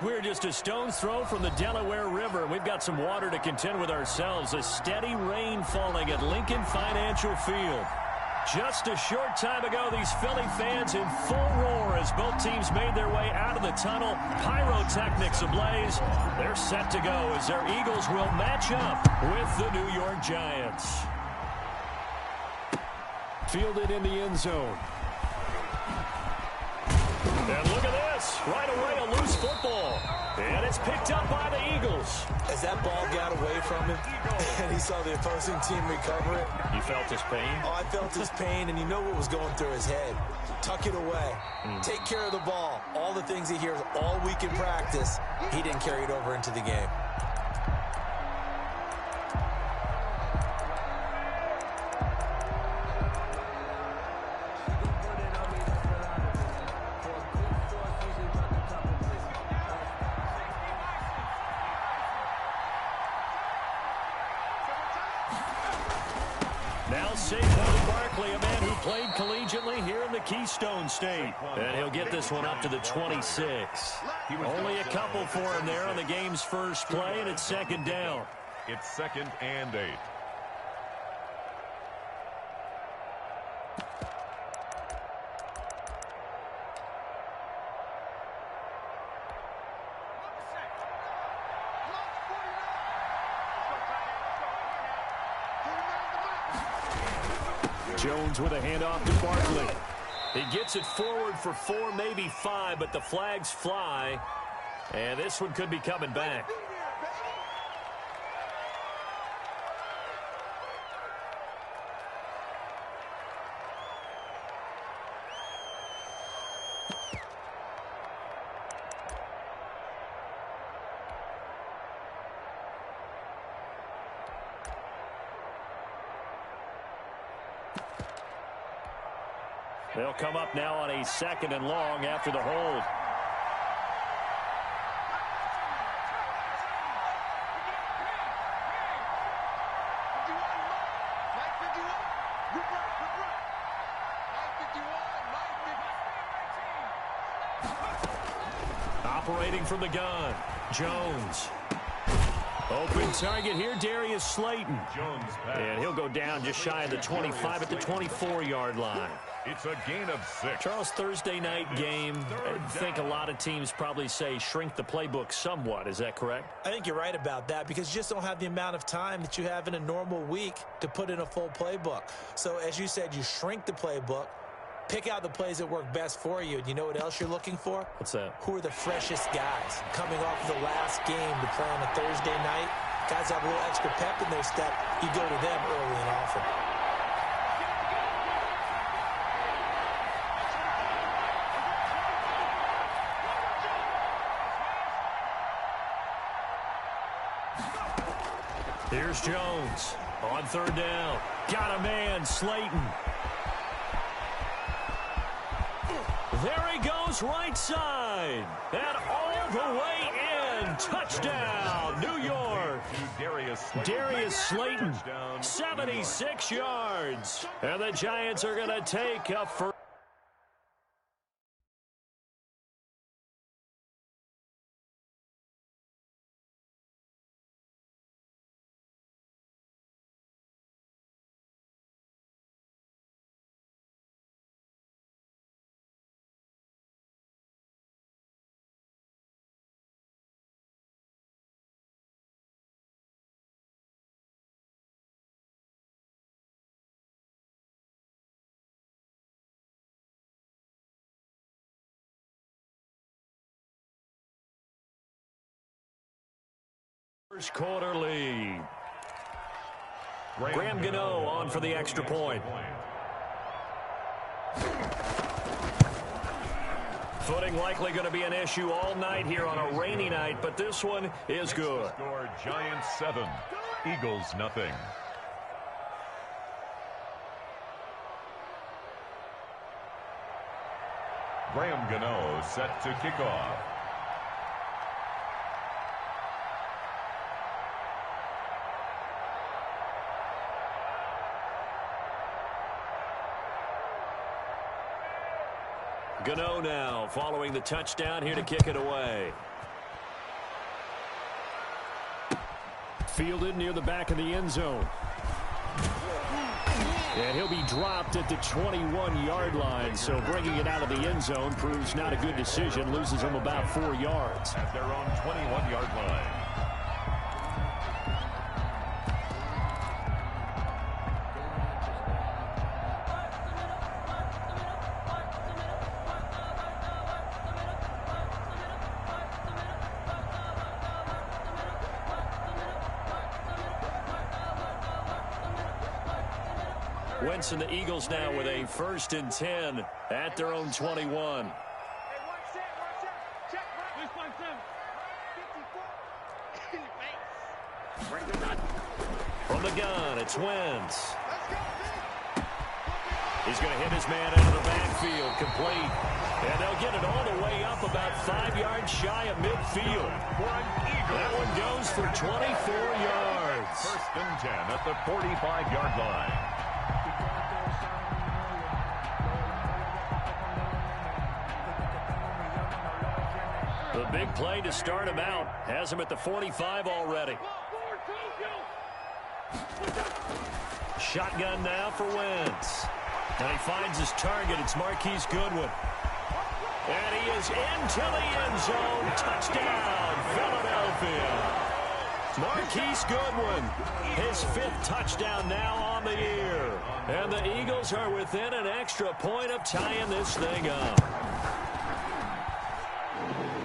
We're just a stone's throw from the Delaware River. We've got some water to contend with ourselves. A steady rain falling at Lincoln Financial Field. Just a short time ago, these Philly fans in full roar as both teams made their way out of the tunnel. Pyrotechnics ablaze. They're set to go as their Eagles will match up with the New York Giants. Fielded in the end zone. And look at this. Right away, a loose football. And it's picked up by the Eagles. As that ball got away from him and he saw the opposing team recover it. You felt his pain? Oh, I felt his pain, and you know what was going through his head. Tuck it away. Take care of the ball. All the things he hears all week in practice, he didn't carry it over into the game. Now Saquon Barkley, a man who played collegiately here in the Keystone State. And he'll get this one up to the 26. Only a couple for him there on the game's first play, and it's second down. It's 2nd and 8. Jones with a handoff to Barkley. He gets it forward for 4, maybe 5, but the flags fly. And this one could be coming back. They'll come up now on a 2nd and long after the hold. Operating from the gun, Jones. Open target here, Darius Slayton. And he'll go down just shy of the 25 at the 24-yard line. It's a gain of 6. Charles, Thursday night game, I think a lot of teams probably say shrink the playbook somewhat. Is that correct? I think you're right about that because you just don't have the amount of time that you have in a normal week to put in a full playbook. So, as you said, you shrink the playbook, pick out the plays that work best for you. And you know what else you're looking for? What's that? Who are the freshest guys coming off of the last game to play on a Thursday night? Guys have a little extra pep in their step. You go to them early and often. Here's Jones on 3rd down. Got a man, Slayton. There he goes, right side. And all the way in. Touchdown, New York. Darius Slayton, 76 yards. And the Giants are going to take a first. First quarter lead. Graham Gano on for the extra point. Footing likely going to be an issue all night here on a rainy night, but this one is good. Score Giants 7, Eagles nothing. Graham Gano set to kick off. Gano now following the touchdown here to kick it away. Fielded near the back of the end zone. And he'll be dropped at the 21-yard line, so bringing it out of the end zone proves not a good decision. Loses him about 4 yards. At their own 21-yard line. Wentz and the Eagles now with a 1st and 10 at their own 21. From the gun, it's Wentz. He's going to hit his man into the backfield, complete. And they'll get it all the way up about 5 yards shy of midfield. That one goes for 24 yards. 1st and 10 at the 45-yard line. The big play to start him out. Has him at the 45 already. Shotgun now for Wentz. And he finds his target. It's Marquise Goodwin. And he is into the end zone. Touchdown, Philadelphia. Marquise Goodwin, his 5th touchdown now on the year. And the Eagles are within an extra point of tying this thing up.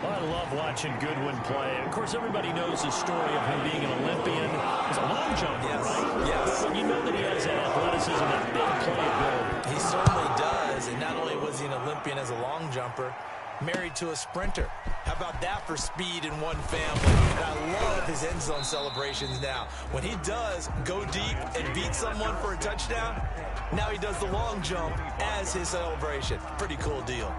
I love watching Goodwin play. Of course, everybody knows the story of him being an Olympian. He's a long jumper, right? Yes. But you know that he has that athleticism, that big playability. He certainly does. And not only was he an Olympian as a long jumper, married to a sprinter. How about that for speed in one family? And I love his end zone celebrations now. When he does go deep and beat someone for a touchdown, now he does the long jump as his celebration. Pretty cool deal.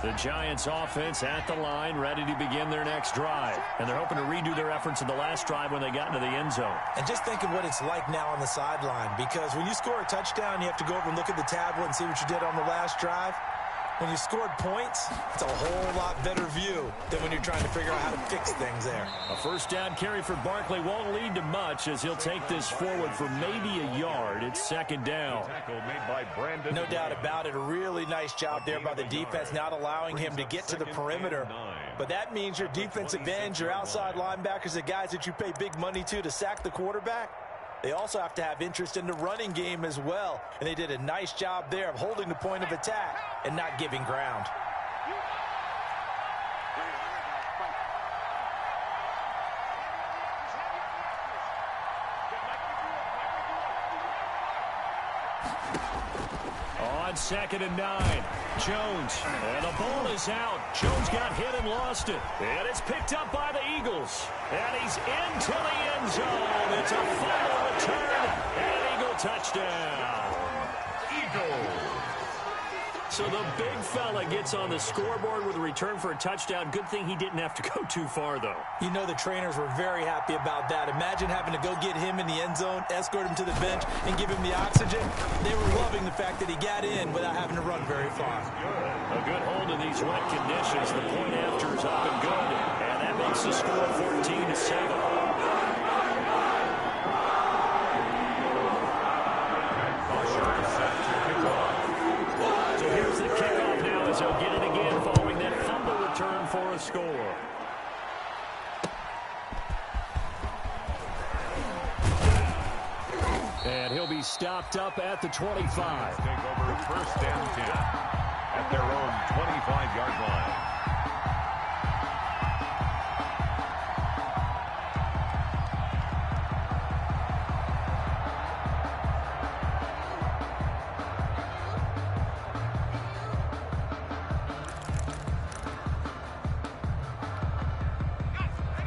The Giants offense at the line, ready to begin their next drive. And they're hoping to redo their efforts in the last drive when they got into the end zone. And just think of what it's like now on the sideline, because when you score a touchdown, you have to go over and look at the tablet and see what you did on the last drive. When you scored points, it's a whole lot better view than when you're trying to figure out how to fix things there. A 1st down carry for Barkley won't lead to much as he'll take this forward for maybe a yard. It's 2nd down. Tackle made by Brandon. No doubt about it. A really nice job there by the defense, not allowing him to get to the perimeter. But that means your defensive ends, your outside linebackers, the guys that you pay big money to sack the quarterback, they also have to have interest in the running game as well. And they did a nice job there of holding the point of attack and not giving ground. On 2nd and 9, Jones, and the ball is out. Jones got hit and lost it. And it's picked up by the Eagles. And he's into the end zone. It's a fumble return and an Eagle touchdown. Eagles. So the big fella gets on the scoreboard with a return for a touchdown. Good thing he didn't have to go too far, though. You know the trainers were very happy about that. Imagine having to go get him in the end zone, escort him to the bench, and give him the oxygen. They were loving the fact that he got in without having to run very far. A good hold in these wet conditions. The point after is up and good. And that makes the score 14-7. He'll get it again following that fumble return for a score. And he'll be stopped up at the 25. Take over 1st and 10 at their own 25-yard line.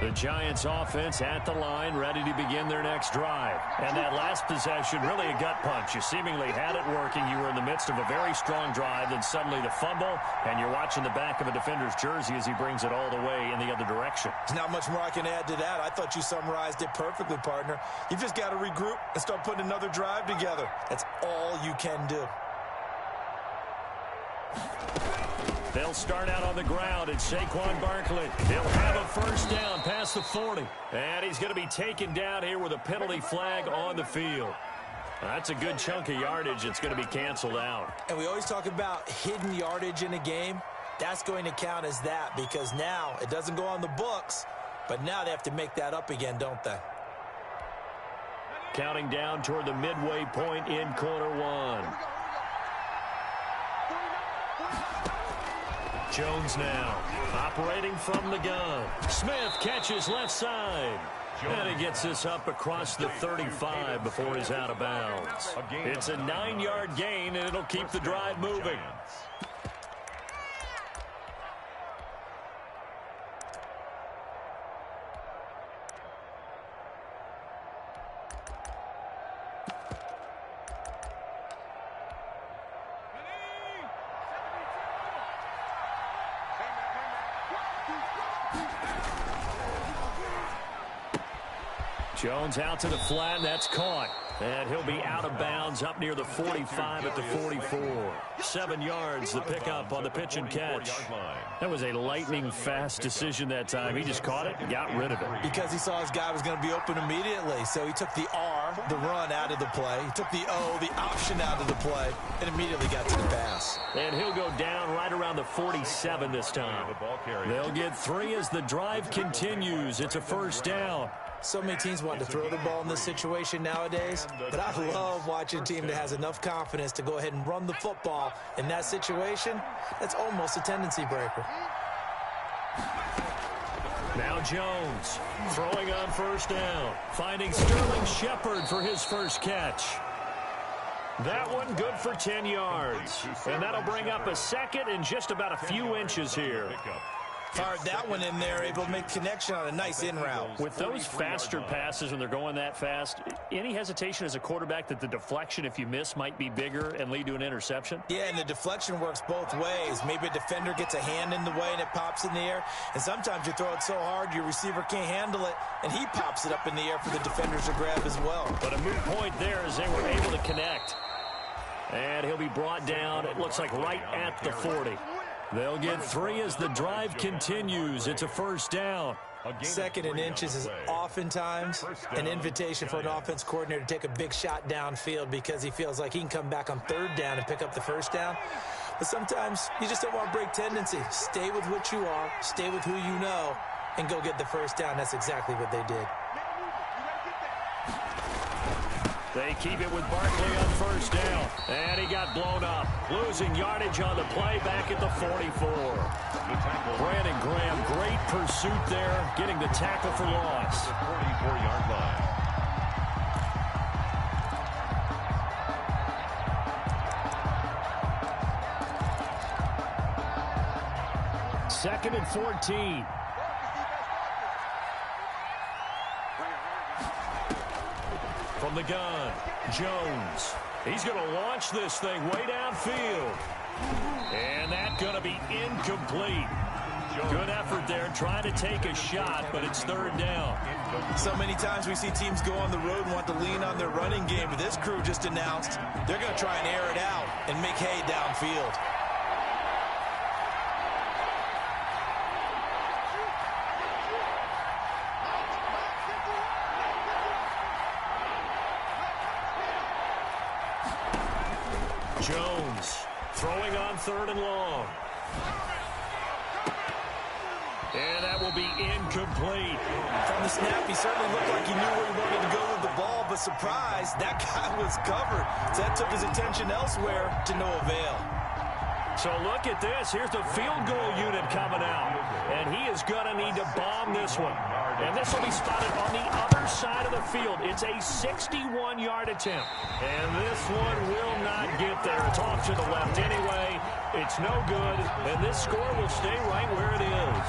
The Giants offense at the line, ready to begin their next drive. And that last possession, really a gut punch. You seemingly had it working. You were in the midst of a very strong drive, then suddenly the fumble, and you're watching the back of a defender's jersey as he brings it all the way in the other direction. There's not much more I can add to that. I thought you summarized it perfectly, partner. You've just got to regroup and start putting another drive together. That's all you can do. They'll start out on the ground, and Saquon Barkley, he'll have a first down past the 40. And he's going to be taken down here with a penalty flag on the field. That's a good chunk of yardage. It's going to be canceled out. And we always talk about hidden yardage in a game. That's going to count as that because now it doesn't go on the books, but now they have to make that up again, don't they? Counting down toward the midway point in quarter one. Jones now operating from the gun. Smith catches left side. And he gets this up across the 35 before he's out of bounds. It's a 9-yard gain, and it'll keep the drive moving. Jones out to the flat, and that's caught. And he'll be out of bounds up near the 45 at the 44. 7 yards, the pickup on the pitch and catch. That was a lightning-fast decision that time. He just caught it and got rid of it. Because he saw his guy was going to be open immediately. So he took the R, the run, out of the play. He took the O, the option, out of the play, and immediately got to the pass. And he'll go down right around the 47 this time. They'll get 3 as the drive continues. It's a first down. So many teams want to throw the ball in this situation nowadays, but I love watching a team that has enough confidence to go ahead and run the football. In that situation, that's almost a tendency breaker. Now Jones throwing on first down, finding Sterling Shepard for his first catch. That one good for 10 yards, and that'll bring up a second and just about a few inches here. Fired that one in there, able to make connection on a nice in route. With those faster passes when they're going that fast, any hesitation as a quarterback that the deflection, if you miss, might be bigger and lead to an interception? Yeah, and the deflection works both ways. Maybe a defender gets a hand in the way and it pops in the air. And sometimes you throw it so hard your receiver can't handle it, and he pops it up in the air for the defenders to grab as well. But a moot point there as they were able to connect. And he'll be brought down, it looks like right at the 40. They'll get 3 as the drive continues. It's a first down. Second and inches is oftentimes an invitation for an offense coordinator to take a big shot downfield because he feels like he can come back on third down and pick up the first down. But sometimes you just don't want to break tendency. Stay with what you are, stay with who you know, and go get the first down. That's exactly what they did. They keep it with Barkley on first down. And he got blown up. Losing yardage on the play back at the 44. Brandon Graham, great pursuit there, getting the tackle for loss. 44-yard line. Second and 14. From the gun, Jones. He's going to launch this thing way downfield. And that's going to be incomplete. Good effort there, trying to take a shot, but it's third down. So many times we see teams go on the road and want to lean on their running game, but this crew just announced they're going to try and air it out and make hay downfield. Jones throwing on third and long. And that will be incomplete. From the snap, he certainly looked like he knew where he wanted to go with the ball, but surprise, that guy was covered. So that took his attention elsewhere to no avail. So look at this. Here's the field goal unit coming out. And he is going to need to bomb this one. And this will be spotted on the other side of the field. It's a 61-yard attempt. And this one will not get there. It's off to the left anyway. It's no good, and this score will stay right where it is.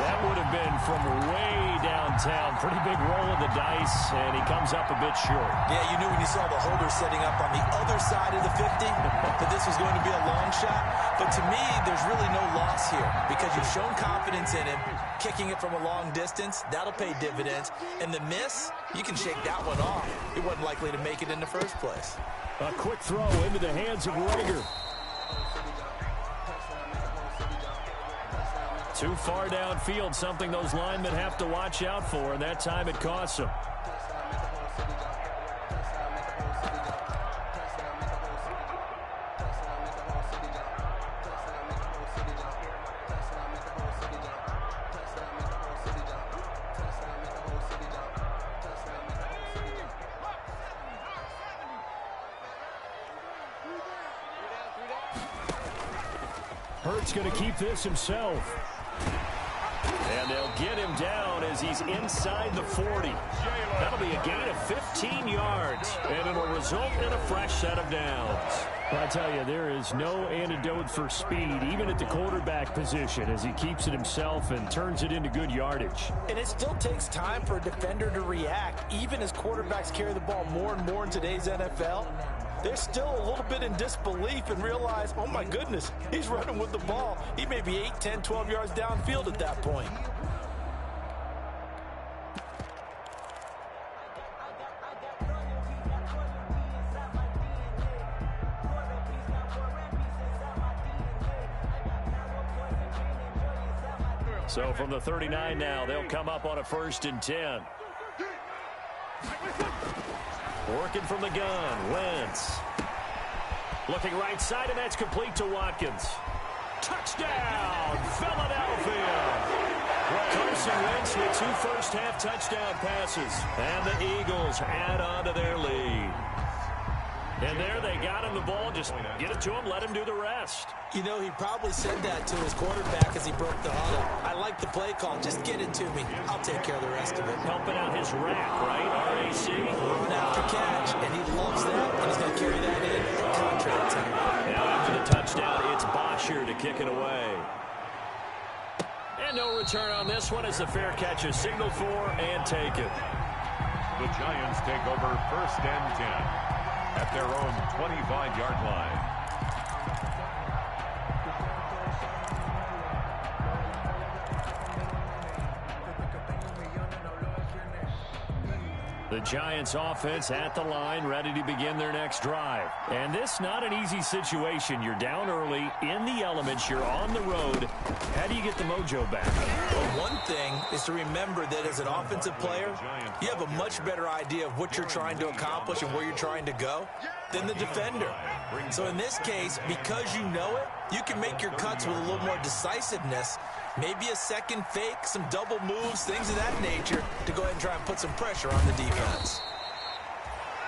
That would have been from way downtown. Pretty big roll of the dice, and he comes up a bit short. Yeah, you knew when you saw the holder setting up on the other side of the 50 that this was going to be a long shot. But to me, there's really no loss here because you've shown confidence in him. Kicking it from a long distance, that'll pay dividends. And the miss, you can shake that one off. He wasn't likely to make it in the first place. A quick throw into the hands of Rager. Too far downfield, something those linemen have to watch out for, and that time it costs them. Hurt's going to keep this himself. And they'll get him down as he's inside the 40. That'll be a gain of 15 yards, and it'll result in a fresh set of downs. I tell you, there is no antidote for speed, even at the quarterback position, as he keeps it himself and turns it into good yardage. And it still takes time for a defender to react, even as quarterbacks carry the ball more and more in today's NFL. They're still a little bit in disbelief and realize, oh my goodness, he's running with the ball. He may be 8, 10, 12 yards downfield at that point. So from the 39 now, they'll come up on a 1st and 10. Working from the gun, Wentz. Looking right side, and that's complete to Watkins. Touchdown, Philadelphia! Carson Wentz with 2 first-half touchdown passes. And the Eagles add on to their lead. And there they got him the ball. Just get it to him, let him do the rest. You know, he probably said that to his quarterback as he broke the huddle. I like the play call. Just get it to me. I'll take care of the rest of it. Helping out his rack, right? RAC. Run after catch, and he loves that, and he's going to carry that in at contract time. Now after the touchdown, it's Bosher to kick it away. And no return on this one as the fair catch is signaled for and taken. The Giants take over 1st and 10 at their own 25-yard line. The Giants offense at the line, ready to begin their next drive. And this not an easy situation. You're down early, in the elements, you're on the road. How do you get the mojo back? Well, one thing is to remember that as an offensive player, you have a much better idea of what you're trying to accomplish and where you're trying to go than the defender. So in this case, because you know it, you can make your cuts with a little more decisiveness. Maybe a second fake, some double moves, things of that nature to go ahead and try and put some pressure on the defense.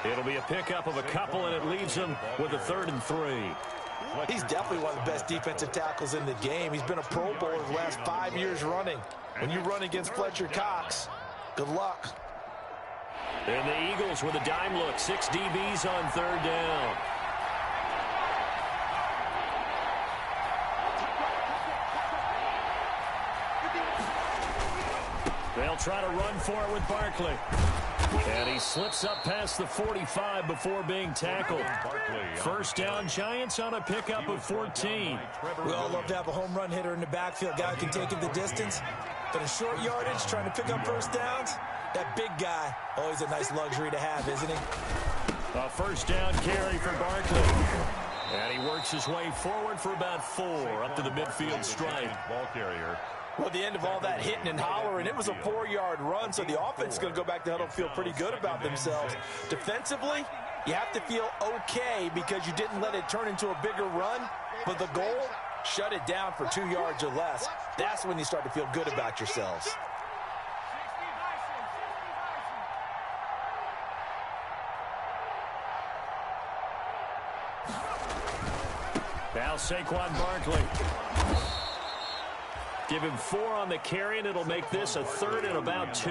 It'll be a pickup of a couple, and it leaves them with a 3rd and 3. He's definitely one of the best defensive tackles in the game. He's been a Pro Bowler the last 5 years running. When you run against Fletcher Cox, good luck. And the Eagles with a dime look. 6 DBs on 3rd down. They'll try to run for it with Barkley. And he slips up past the 45 before being tackled. 1st down, Giants on a pickup of 14. We all love to have a home run hitter in the backfield. Guy who can take it the distance. But in short yardage, trying to pick up 1st downs, that big guy, always a nice luxury to have, isn't he? A 1st down carry for Barkley. And he works his way forward for about 4 up to the midfield stripe. Ball carrier. Well, at the end of all that hitting and hollering, it was a 4-yard run, so the offense is going to go back to huddle and feel pretty good about themselves. Defensively, you have to feel okay because you didn't let it turn into a bigger run, but the goal, shut it down for 2 yards or less. That's when you start to feel good about yourselves. Now Saquon Barkley. Give him 4 on the carry, and it'll make this a 3rd and about 2.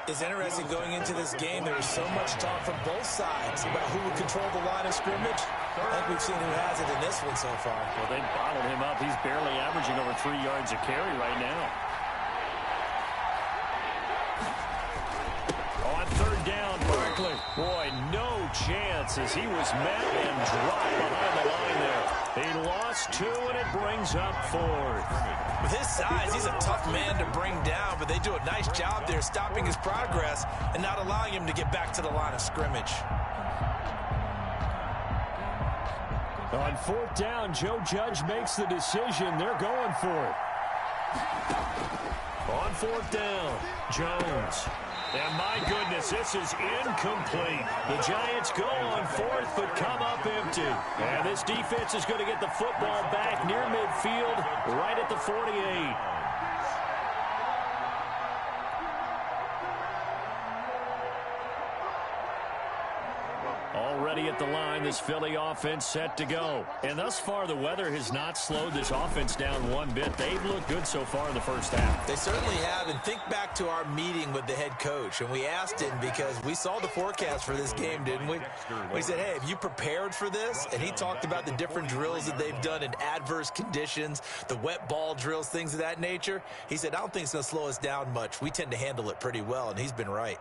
It's interesting going into this game. There was so much talk from both sides about who would control the line of scrimmage. I think we've seen who has it in this one so far. Well, they bottled him up. He's barely averaging over 3 yards a carry right now. On third down, Barkley. Boy, no chance as he was met and dropped behind the line there. He lost 2, and it brings up 4th. With his size, he's a tough man to bring down, but they do a nice job there stopping his progress and not allowing him to get back to the line of scrimmage. On 4th down, Joe Judge makes the decision. They're going for it. On 4th down, Jones. And my goodness, this is incomplete. The Giants go on 4th, but come up empty. And this defense is going to get the football back near midfield, right at the 48. Already at the line, this Philly offense set to go. And thus far, the weather has not slowed this offense down one bit. They've looked good so far in the first half. They certainly have. And think back to our meeting with the head coach. And we asked him because we saw the forecast for this game, didn't we? We said, hey, have you prepared for this? And he talked about the different drills that they've done in adverse conditions, the wet ball drills, things of that nature. He said, I don't think it's going to slow us down much. We tend to handle it pretty well. And he's been right.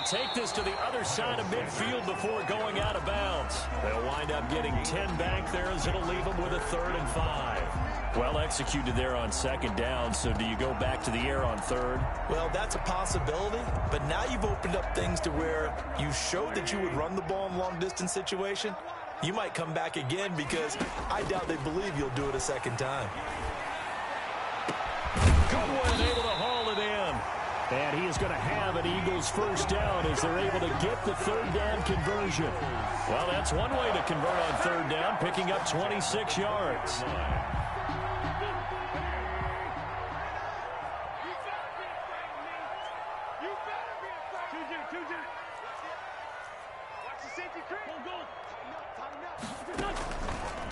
Take this to the other side of midfield before going out of bounds. They'll wind up getting 10 back there as it'll leave them with a 3rd and 5. Well executed there on 2nd down, so do you go back to the air on 3rd? Well, that's a possibility, but now you've opened up things to where you showed that you would run the ball in long-distance situation. You might come back again because I doubt they believe you'll do it a 2nd time. Good one, able to haul it in. And he is going to have an Eagles 1st down as they're able to get the 3rd down conversion. Well, that's one way to convert on 3rd down, picking up 26 yards.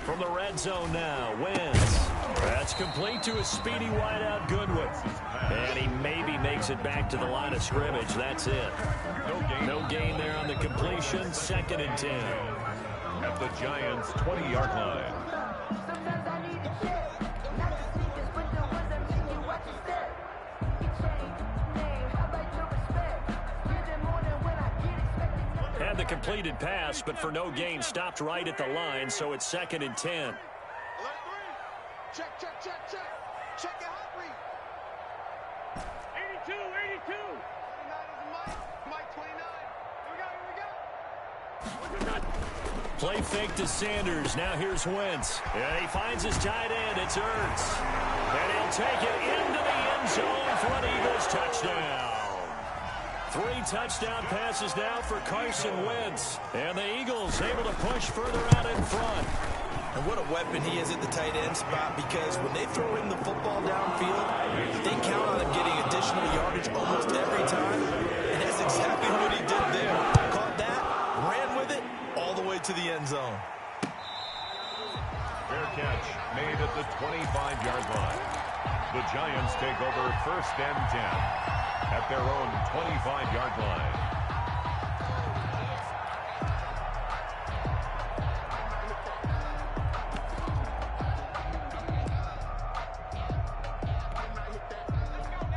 From the red zone now, Wentz. That's complete to a speedy wideout Goodwin. And he maybe makes it back to the line of scrimmage. That's it. No gain there on the completion. 2nd and 10. At the Giants' 20-yard line. Had the completed pass, but for no gain, stopped right at the line, so it's 2nd and 10. Check. Check your hot read. 82. 29 is Mike 29. Here we go. Play fake to Sanders. Now here's Wentz. Yeah, he finds his tight end. It's Ertz. And he'll take it into the end zone for an Eagles touchdown. 3 touchdown passes now for Carson Wentz. And the Eagles able to push further out in front. And what a weapon he is at the tight end spot, because when they throw him the football downfield, they count on him getting additional yardage almost every time. And that's exactly what he did there. Caught that, ran with it, all the way to the end zone. Fair catch made at the 25-yard line. The Giants take over 1st and 10 at their own 25-yard line.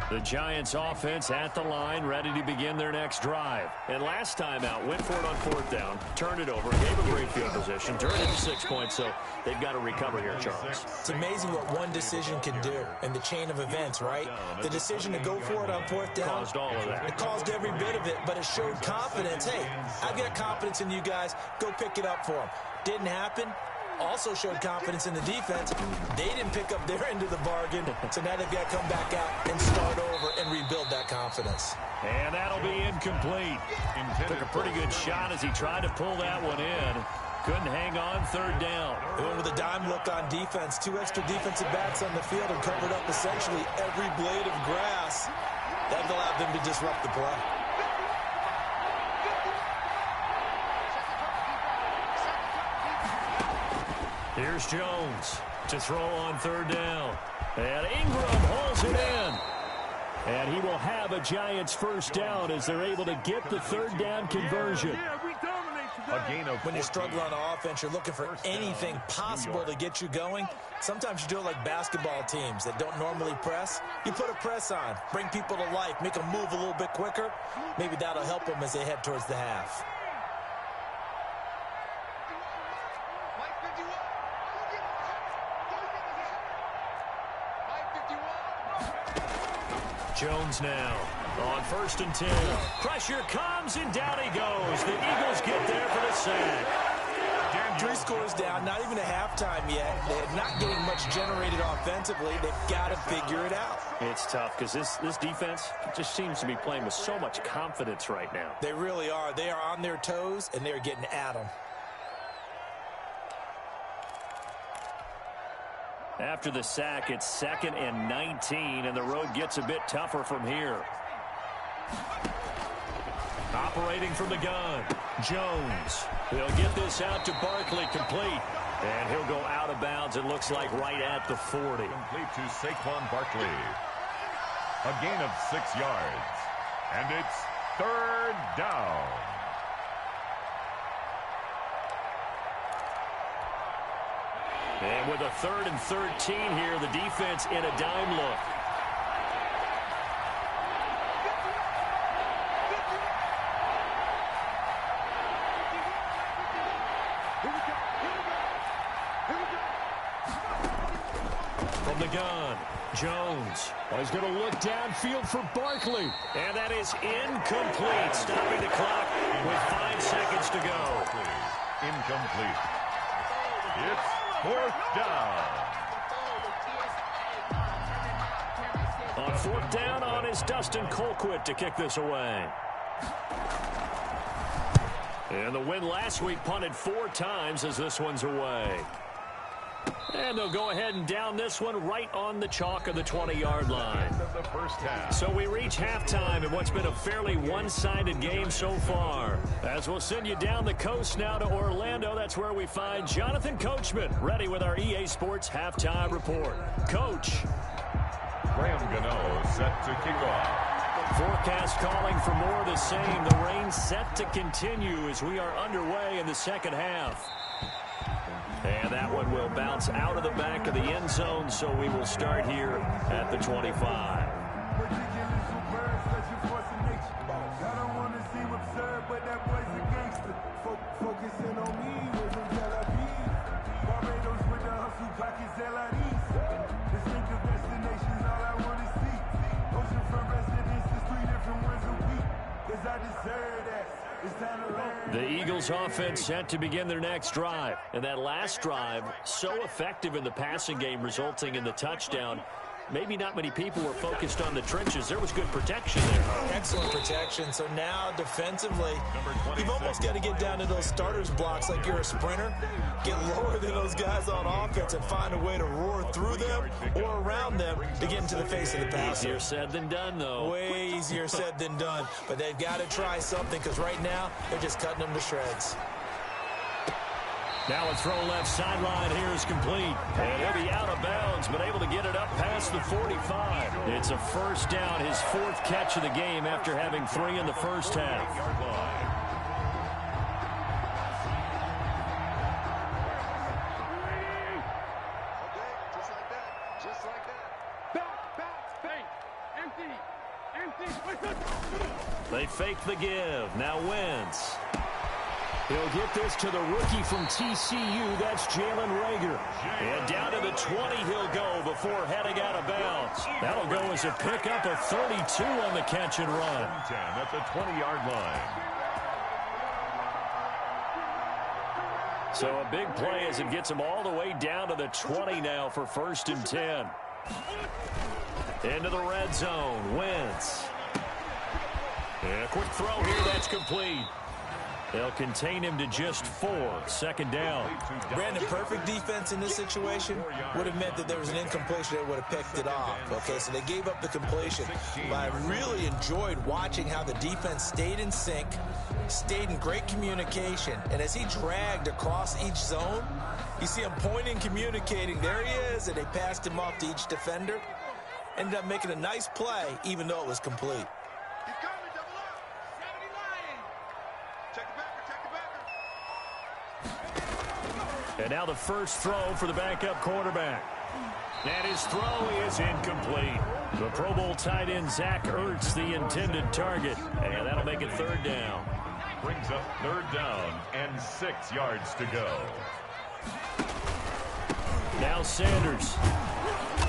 The Giants offense at the line, ready to begin their next drive. And last time out, went for it on 4th down, turned it over, gave a great field position, turned it into 6 points, so they've got to recover here, Charles. It's amazing what one decision can do in the chain of events, right? The decision to go for it on 4th down. Caused all of that. It caused every bit of it, but it showed confidence. Hey, I've got confidence in you guys. Go pick it up for them. Didn't happen. Also showed confidence in the defense. They didn't pick up their end of the bargain, so now they've got to come back out and start over and rebuild that confidence. And that'll be incomplete. Took a pretty good shot as he tried to pull that one in. Couldn't hang on 3rd down. They went with a dime look on defense. 2 extra defensive backs on the field and covered up essentially every blade of grass. That allowed them to disrupt the play. Here's Jones to throw on third down. And Ingram hauls it in. And he will have a Giants first down as they're able to get the third down conversion. When you struggle on offense, you're looking for anything possible to get you going. Sometimes you do it like basketball teams that don't normally press. You put a press on, bring people to life, make them move a little bit quicker. Maybe that'll help them as they head towards the half. Jones now on 1st and 10. Pressure comes, and down he goes. The Eagles get there for the sack. 3 scores down, not even a halftime yet. They're not getting much generated offensively. They've got to figure it out. It's tough because this defense just seems to be playing with so much confidence right now. They really are. They are on their toes, and they're getting at them. After the sack, it's 2nd and 19, and the road gets a bit tougher from here. Operating from the gun, Jones. He'll get this out to Barkley, complete. And he'll go out of bounds, it looks like, right at the 40. Complete to Saquon Barkley. A gain of 6 yards. And it's 3rd down. And with a 3rd and 13 here, the defense in a dime look. From the gun, Jones. He's going to look downfield for Barkley. And that is incomplete, stopping the clock with 5 seconds to go. Incomplete. It's 4th down. On 4th down on is Dustin Colquitt to kick this away. And the win last week punted 4 times as this one's away. And they'll go ahead and down this one right on the chalk of the 20-yard line. So we reach halftime in what's been a fairly one-sided game so far. As we'll send you down the coast now to Orlando, that's where we find Jonathan Coachman ready with our EA Sports Halftime Report. Coach. Graham Gano set to kick off. Forecast calling for more of the same. The rain set to continue as we are underway in the second half. And that one will bounce out of the back of the end zone, so we will start here at the 25. The Eagles offense set to begin their next drive. And that last drive, so effective in the passing game, resulting in the touchdown. Maybe not many people were focused on the trenches. There was good protection there. Excellent protection. So now defensively, you've almost got to get down to those starters blocks like you're a sprinter. Get lower than those guys on offense and find a way to roar through them or around them to get into the face of the passer. Easier said than done, though. Way easier said than done. But they've got to try something because right now they're just cutting them to shreds. Now a throw left sideline here is complete. And he'll be out of bounds, but able to get it up past the 45. It's a first down, his 4th catch of the game after having 3 in the first half. Just like that. Back, empty. They fake the give. Now Wentz. He'll get this to the rookie from TCU. That's Jalen Reagor. And down to the 20 he'll go before heading out of bounds. That'll go as a pickup of 32 on the catch and run. 10 at the 20-yard line. So a big play as it gets him all the way down to the 20 now for 1st and 10. Into the red zone. Wentz. And a quick throw here. That's complete. They'll contain him to just 4. 2nd down. Brandon, perfect defense in this situation would have meant that there was an incompletion that would have picked it off. Okay, so they gave up the completion. But I really enjoyed watching how the defense stayed in sync, stayed in great communication. And as he dragged across each zone, You see him pointing, communicating. There he is, and they passed him off to each defender. Ended up making a nice play, even though it was complete. He's coming, double up. 70 line. Check the backer. And now the first throw for the backup quarterback. And his throw is incomplete. The Pro Bowl tight end Zach Ertz, the intended target. And that'll make it third down. Brings up third down and 6 yards to go. Now Sanders.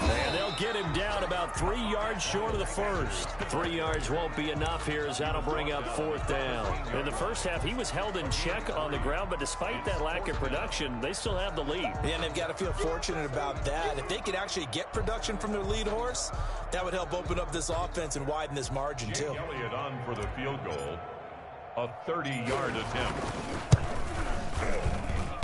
And they'll get him down about 3 yards short of the first. 3 yards won't be enough here as that'll bring up fourth down. In the first half, he was held in check on the ground, but despite that lack of production, they still have the lead. Yeah, and they've got to feel fortunate about that. If they could actually get production from their lead horse, that would help open up this offense and widen this margin, too. Elliott on for the field goal. A 30-yard attempt.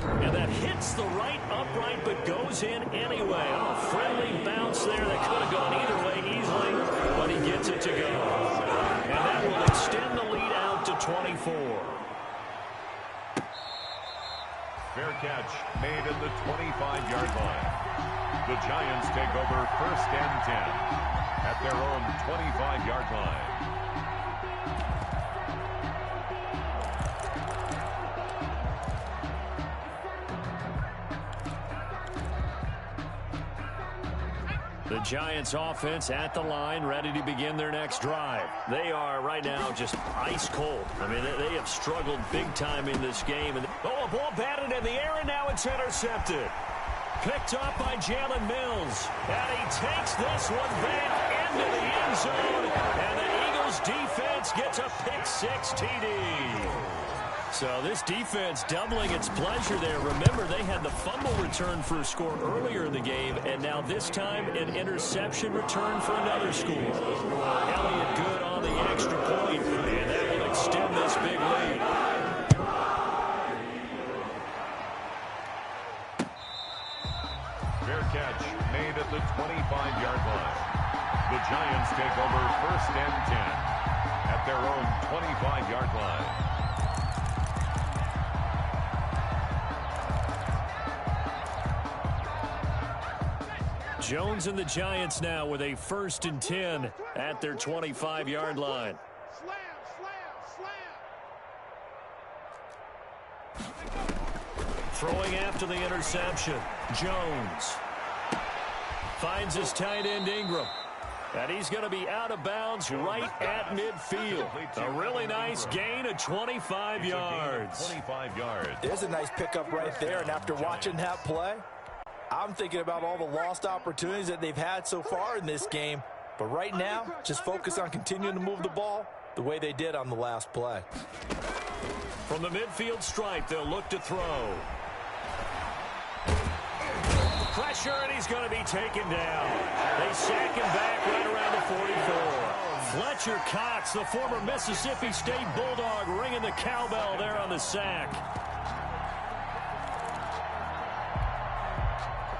And that hits the right upright but goes in anyway. Oh, friendly bounce there that could have gone either way easily, but he gets it to go. And that will extend the lead out to 24. Fair catch made at the 25-yard line. The Giants take over first and 10 at their own 25-yard line. The Giants offense at the line, ready to begin their next drive. They are right now just ice cold. I mean, they have struggled big time in this game. Oh, a ball batted in the air, and now it's intercepted. Picked up by Jalen Mills. And he takes this one back into the end zone. And the Eagles defense gets a pick-6 TD. So this defense doubling its pleasure there. Remember, they had the fumble return for a score earlier in the game, and now this time an interception return for another score. Elliott good on the extra point, and that will extend this big lead. Fair catch made at the 25-yard line. The Giants take over first and 10 at their own 25-yard line. Jones and the Giants now with a first and 10 at their 25-yard line. Slam, slam, slam. Throwing after the interception, Jones finds his tight end Ingram. And he's going to be out of bounds right at midfield. A really nice gain of 25 yards. 25 yards. There's a nice pickup right there, and after watching that play, I'm thinking about all the lost opportunities that they've had so far in this game. But right now, just focus on continuing to move the ball the way they did on the last play. From the midfield stripe, they'll look to throw. Pressure, and he's going to be taken down. They sack him back right around the 44. Fletcher Cox, the former Mississippi State Bulldog, ringing the cowbell there on the sack.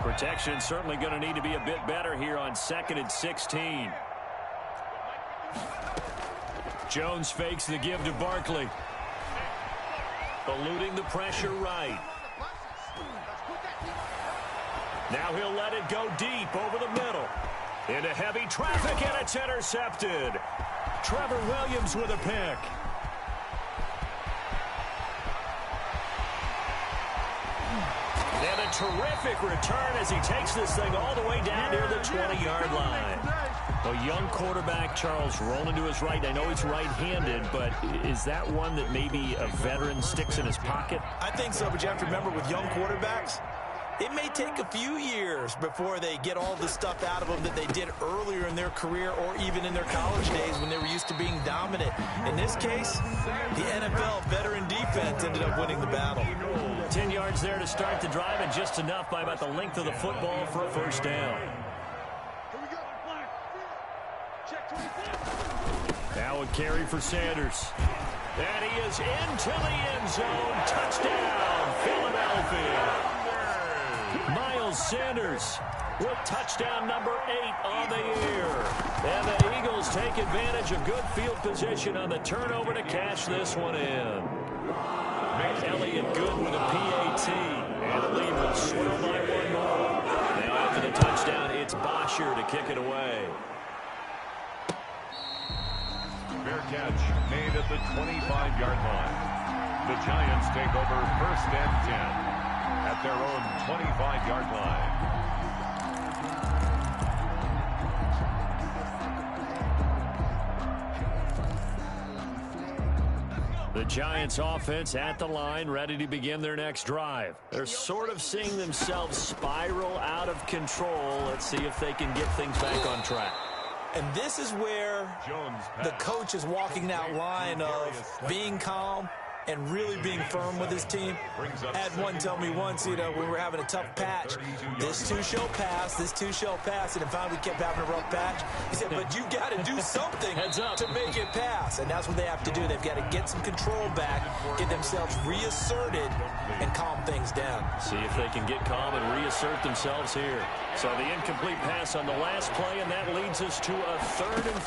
Protection certainly going to need to be a bit better here on 2nd and 16. Jones fakes the give to Barkley. Eluding the pressure right. Now he'll let it go deep over the middle. Into heavy traffic, and it's intercepted. Trevor Williams with a pick. And a terrific return as he takes this thing all the way down near the 20-yard line. A young quarterback, Charles, rolling to his right. I know he's right-handed, but is that one that maybe a veteran sticks in his pocket? I think so, but you have to remember with young quarterbacks, it may take a few years before they get all the stuff out of them that they did earlier in their career or even in their college days when they were used to being dominant. In this case, the NFL veteran defense ended up winning the battle. 10 yards there to start the drive, and just enough by about the length of the football for a first down. Now a carry for Sanders. And he is into the end zone. Touchdown, Philadelphia. Miles Sanders with touchdown number 8 on the year. And the Eagles take advantage of good field position on the turnover to cash this one in. Elliott good with a PAT. And the lead will swell by one more. Now after the touchdown, it's Bosher to kick it away. Fair catch made at the 25-yard line. The Giants take over 1st and 10 at their own 25-yard line. The Giants offense at the line, ready to begin their next drive. They're sort of seeing themselves spiral out of control. Let's see if they can get things back on track. And this is where the coach is walking that line of being calm and really being firm with his team. I had one tell me once, when we were having a tough patch, this too shall pass, this too shall pass, and then finally we kept having a rough patch. He said, but you got to do something to make it pass, and that's what they have to do. They've got to get some control back, get themselves reasserted, and calm things down. See if they can get calm and reassert themselves here. So the incomplete pass on the last play, and that leads us to a 3rd and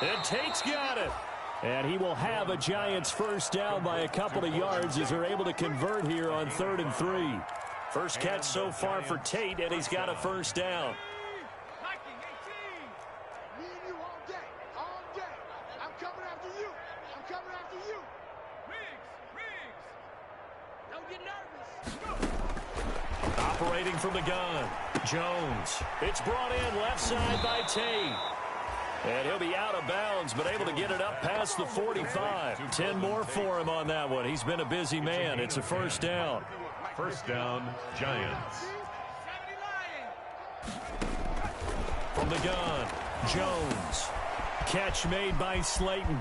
3. And Tate's got it. And he will have a Giants first down by a couple of yards as they're able to convert here on 3rd and 3. First catch so far for Tate, and he's got a first down. Me and you all day. I'm coming after you. Riggs. Don't get nervous. Operating from the gun, Jones. It's brought in left side by Tate. And he'll be out of bounds, but able to get it up past the 45. 10 more for him on that one. He's been a busy man. It's a first down. First down, Giants. From the gun, Jones. Catch made by Slayton.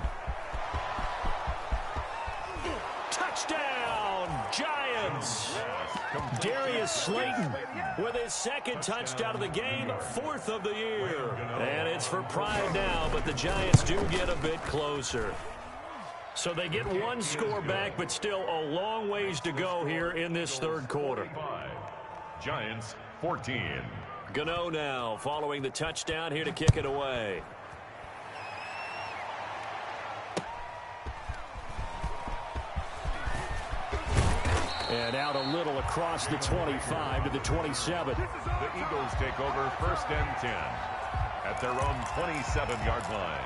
Touchdown, Giants. Darius Slayton with his 2nd touchdown of the game, 4th of the year. And it's for pride now, but the Giants do get a bit closer. So they get one score back, but still a long ways to go here in this 3rd quarter. Giants 14. Gano now following the touchdown here to kick it away. And out a little across the 25 to the 27. The Eagles take over 1st and 10 at their own 27-yard line.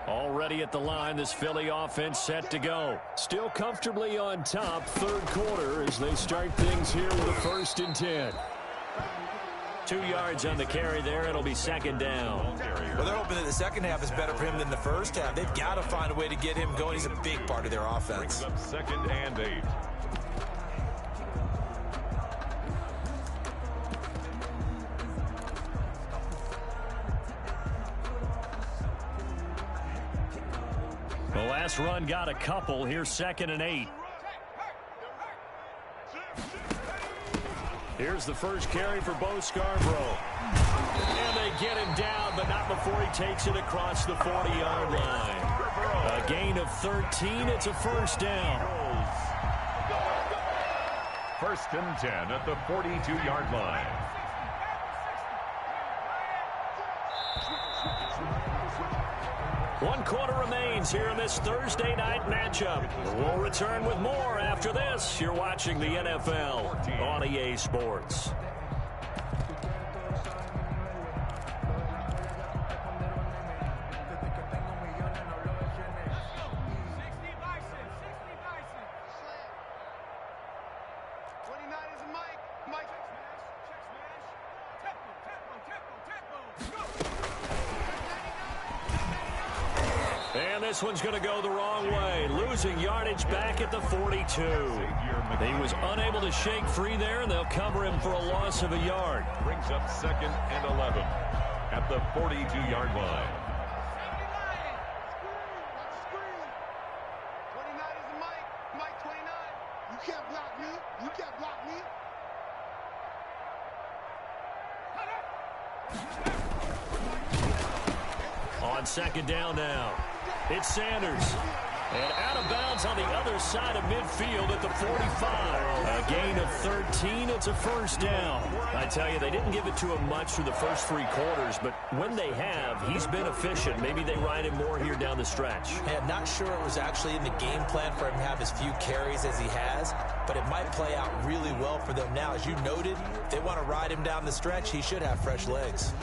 Already at the line, this Philly offense set to go. Still comfortably on top, 3rd quarter as they start things here with a 1st and 10. 2 yards on the carry there. It'll be 2nd down. Well, they're hoping that the second half is better for him than the first half. They've got to find a way to get him going. He's a big part of their offense. Brings up 2nd and 8. The last run got a couple. Here's 2nd and 8. Here's the first carry for Bo Scarborough. And they get him down, but not before he takes it across the 40-yard line. A gain of 13. It's a first down. 1st and 10 at the 42-yard line. One quarter remains here in this Thursday night matchup. We'll return with more after this. You're watching the NFL on EA Sports. And this one's going to go the wrong way. Losing yardage back at the 42. He was unable to shake free there, and they'll cover him for a loss of a yard. Brings up 2nd and 11 at the 42-yard line. 29 is the Mike. Mike 29. You can't block me. You can't block me. On 2nd down now. It's Sanders. And out of bounds on the other side of midfield at the 45. A gain of 13. It's a first down. I tell you, they didn't give it to him much through the first 3 quarters, but when they have, he's been efficient. Maybe they ride him more here down the stretch. Hey, I'm not sure it was actually in the game plan for him to have as few carries as he has, but it might play out really well for them now. As you noted, if they want to ride him down the stretch, he should have fresh legs.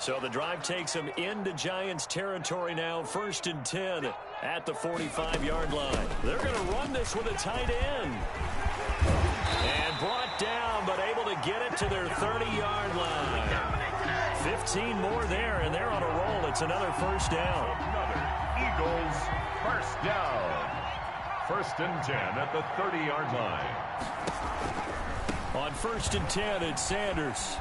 So the drive takes them into Giants territory now, 1st and 10 at the 45-yard line. They're going to run this with a tight end. And brought down, but able to get it to their 30-yard line. 15 more there, and they're on a roll. It's another first down. Another Eagles first down. 1st and 10 at the 30-yard line. On 1st and 10, it's Sanders.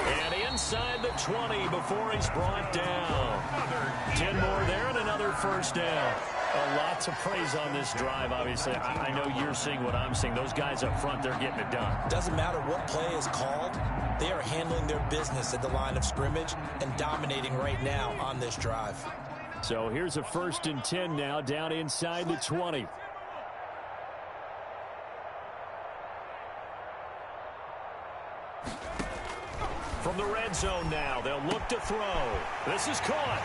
And inside the 20 before he's brought down. 10 more there and another first down. A lot to praise on this drive, obviously. I know you're seeing what I'm seeing. Those guys up front, they're getting it done. Doesn't matter what play is called. They are handling their business at the line of scrimmage and dominating right now on this drive. So here's a 1st and 10 now down inside the 20. From the red zone now, they'll look to throw. This is caught.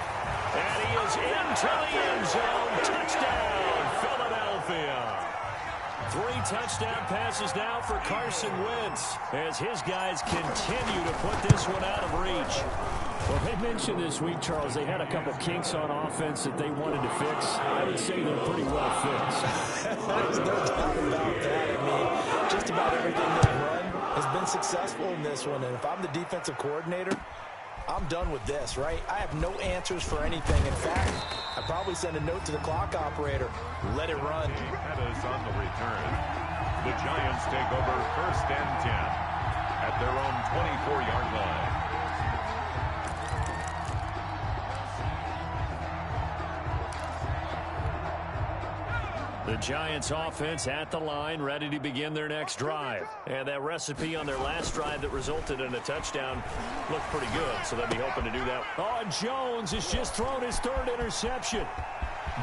And he is into the end zone. Touchdown, Philadelphia. 3 touchdown passes now for Carson Wentz as his guys continue to put this one out of reach. Well, they mentioned this week, Charles, they had a couple kinks on offense that they wanted to fix. I would say they're pretty well fixed. There's no doubt about that. I mean, just about everything they've run has been successful in this one. And if I'm the defensive coordinator, I'm done with this, right? I have no answers for anything. In fact, I'd probably send a note to the clock operator. Let it run. That is on the return. The Giants take over 1st and 10 at their own 24-yard line. The Giants offense at the line, ready to begin their next drive. And that recipe on their last drive that resulted in a touchdown looked pretty good, so they'll be hoping to do that. Oh, Jones has just thrown his 3rd interception.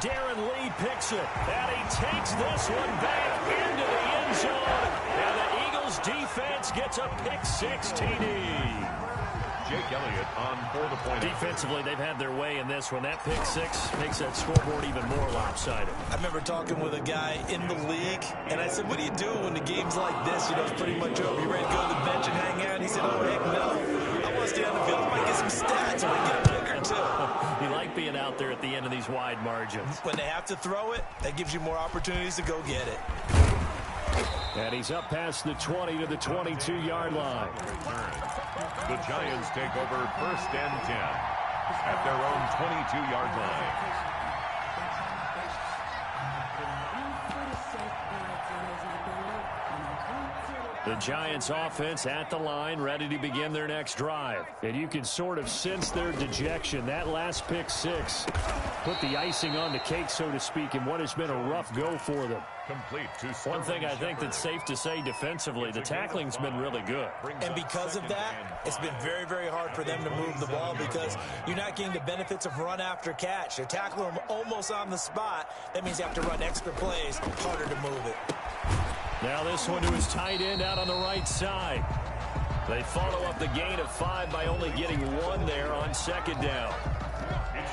Darren Lee picks it, and he takes this one back into the end zone. And the Eagles defense gets a pick-6 TD. Jake Elliott on for the point. Defensively, they've had their way in this one. That pick-6 makes that scoreboard even more lopsided. I remember talking with a guy in the league, and I said, what do you do when the game's like this? You know, it's pretty much over. You ready to go to the bench and hang out? And he said, oh, heck no. I want to stay on the field. I might get some stats. I might get a pick or two. You like being out there at the end of these wide margins. When they have to throw it, that gives you more opportunities to go get it. And he's up past the 20 to the 22-yard line. The Giants take over 1st and 10 at their own 22-yard line. The Giants offense at the line, ready to begin their next drive. And you can sort of sense their dejection. That last pick-6 put the icing on the cake, so to speak, in what has been a rough go for them. Complete to One thing I think that's safe to say defensively, the tackling's been really good. And because of that, it's been very, very hard for them to move the ball because you're not getting the benefits of run after catch. They're tackling them almost on the spot. That means you have to run extra plays, harder to move it. Now this one to his tight end out on the right side. They follow up the gain of 5 by only getting 1 there on 2nd down.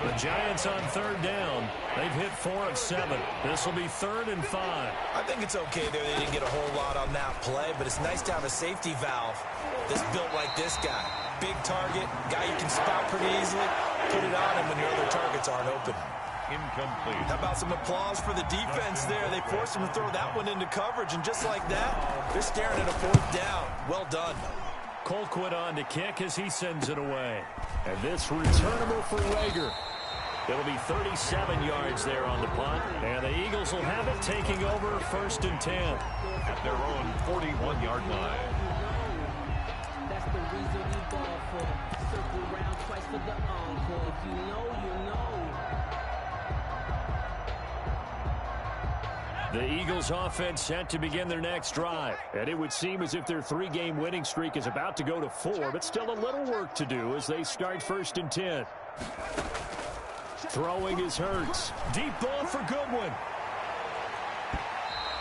The Giants on 3rd down. They've hit 4 of 7. This will be 3rd and 5. I think it's okay there. They didn't get a whole lot on that play, but it's nice to have a safety valve that's built like this guy. Big target, guy you can spot pretty easily. Put it on him when your other targets aren't open. Incomplete. How about some applause for the defense there? They forced him to throw that one into coverage, and just like that, they're staring at a 4th down. Well done. Colquitt on to kick as he sends it away. And this returnable for Rager. It'll be 37 yards there on the punt. And the Eagles will have it taking over 1st and 10. At their own 41-yard line. That's the reason we ball for. Circle round twice for the encore. If you know, you know. The Eagles offense set to begin their next drive. And it would seem as if their 3-game winning streak is about to go to 4, but still a little work to do as they start 1st and 10. Throwing is Hurts. Deep ball for Goodwin.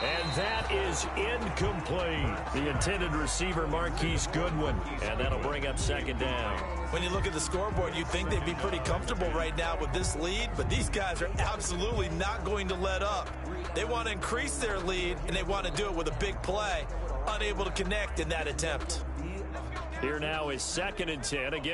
And that is incomplete. The intended receiver, Marquise Goodwin. And that'll bring up 2nd down. When you look at the scoreboard, you'd think they'd be pretty comfortable right now with this lead, but these guys are absolutely not going to let up. They want to increase their lead, and they want to do it with a big play. Unable to connect in that attempt. Here now is 2nd and 10 again.